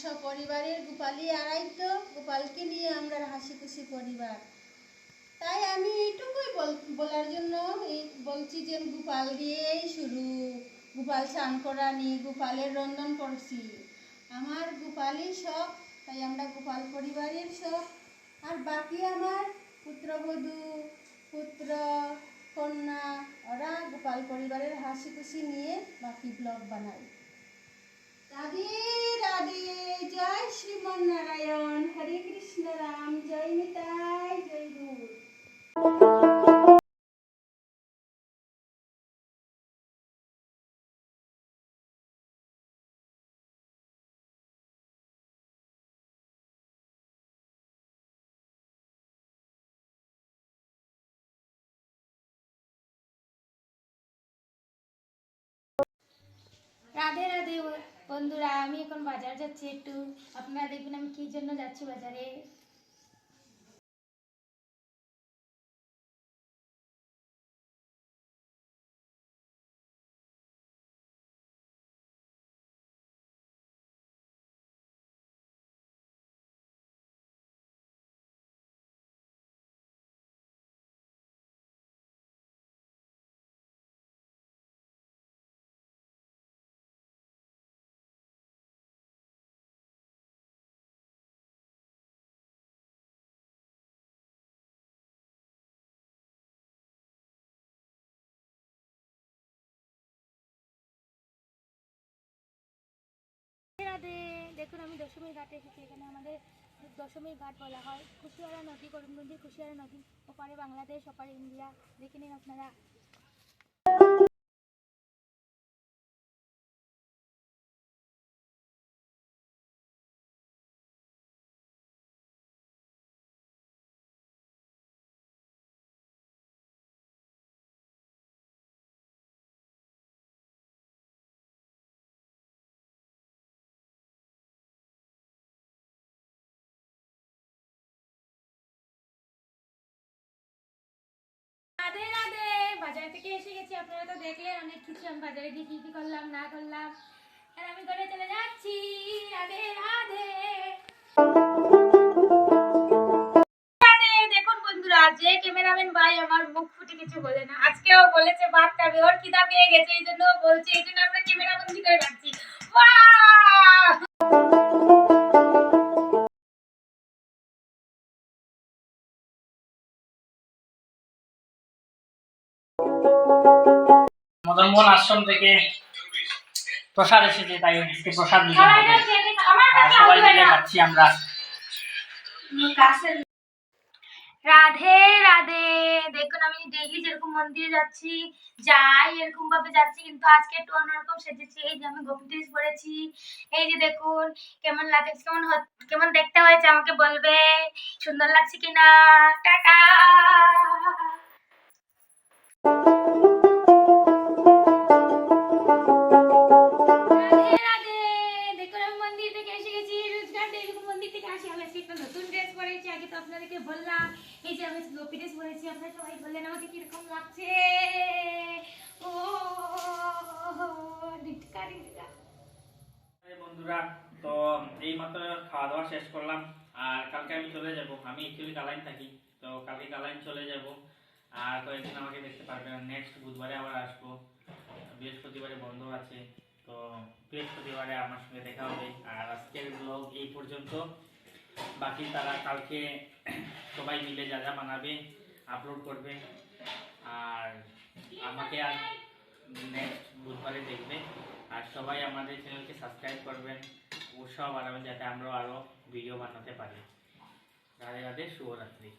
সপরিবারের গোপালী আড়াইত গোপালকে নিয়ে আমরা হাসি খুশি পরিবার। তাই আমি এইটুকুই বলার জন্য বলছি যে গোপাল দিয়েই শুরু, গোপাল স্নান করা নিয়ে গোপালের রন্ধন করছি। আমার গোপালই সব, তাই আমরা গোপাল পরিবারের সব। আর বাকি আমার পুত্রবধূ পুত্র কন্যা ওরা গোপাল পরিবারের হাসি খুশি নিয়ে বাকি ব্লগ বানায়। রাধে রাধে, জয় শ্রীমন নারায়ণ, হরে কৃষ্ণ রাম, জয় নিতাই, জয় গুরু। রাধে রাধে বন্ধুরা, আমি এখন বাজার যাচ্ছি একটু। আপনারা দেখবেন আমি কি জন্য যাচ্ছি বাজারে। রাধে, দেখুন আমি দশমীর ঘাটে এসেছি। এখানে আমাদের দশমীর ঘাট বলা হয়। কুশিয়ারা নদী, করিমগঞ্জে কুশিয়ারা নদী, ওপারে বাংলাদেশ, ওপারে ইন্ডিয়া। দেখে নিন আপনারা। রাধে রাধে, বাজার থেকে এসে গেছি। আপনারা তো দেখলেন অনেক কিছু আমি বাজারে গিয়ে কি কি করলাম না করলাম। আর আমি ঘরে চলে যাচ্ছি। রাধে রাধে। দেখুন বন্ধুরা, যে ক্যামেরাম্যান ভাই আমার মুখ ফুটে কিছু বলে না, আজকেও বলেছে ভাত খাবে, ওর খিদা পেয়ে গেছে, এই জন্য বলছে, এই জন্য আমরা ক্যামেরা বন্দি করে রাখছি। মদনমোহন আশ্রম থেকে প্রসাদ এসেছে, তাই প্রসাদ নিতে হবে। সবাই মিলে যাচ্ছি আমরা। রাধে রাধে, দেখুন আমি ডেইলি যেরকম মন্দিরে যাচ্ছি যাই এরকম ভাবে যাচ্ছি, কিন্তু আজকে একটু অন্যরকম সেজেছি। এই যে আমি গোপী ড্রেস পরেছি, এই যে দেখুন কেমন লাগছে, কেমন দেখতে হয়েছে আমাকে বলবে, সুন্দর লাগছে কিনা। টাটা। রাধে রাধে, দেখুন আমি মন্দির থেকে এসে গেছি। রোজগার এরকম মন্দির থেকে আসি, আমি আজকে একটা নতুন ড্রেস পরেছি। আগে তো আপনাদেরকে বললাম, এই যে আমি গোপী ড্রেস পরেছি। আপনারা সবাই বললেন আমাকে কিরকম লাগছে। ও বন্ধুরা, তো এই মাত্র খাওয়া দাওয়া শেষ করলাম। আর কালকে আমি চলে যাব, আমি অ্যাকচুয়ালি কালাইন থাকি, তো কালকে কালাইন চলে যাব। আর কয়েকদিন আমাকে দেখতে পারবেন, নেক্সট বুধবারে আবার আসবো। বৃহস্পতিবারে বন্ধ আছে, তো বৃহস্পতিবারে আমার সঙ্গে দেখা হবে। আর আজকের ব্লগ এই পর্যন্ত। বাকি তারা কালকে সবাই মিলে যা যা বানাবে আপলোড করবে, আর আমাকে আর নেক্সট বুধবারে দেখবে। আর সবাই আমাদের চ্যানেলকে সাবস্ক্রাইব করবেন, উৎসাহ বাড়াবেন যাতে আমরা আরও ভিডিও বানাতে পারি। রাধে রাধে, শুভরাত্রি।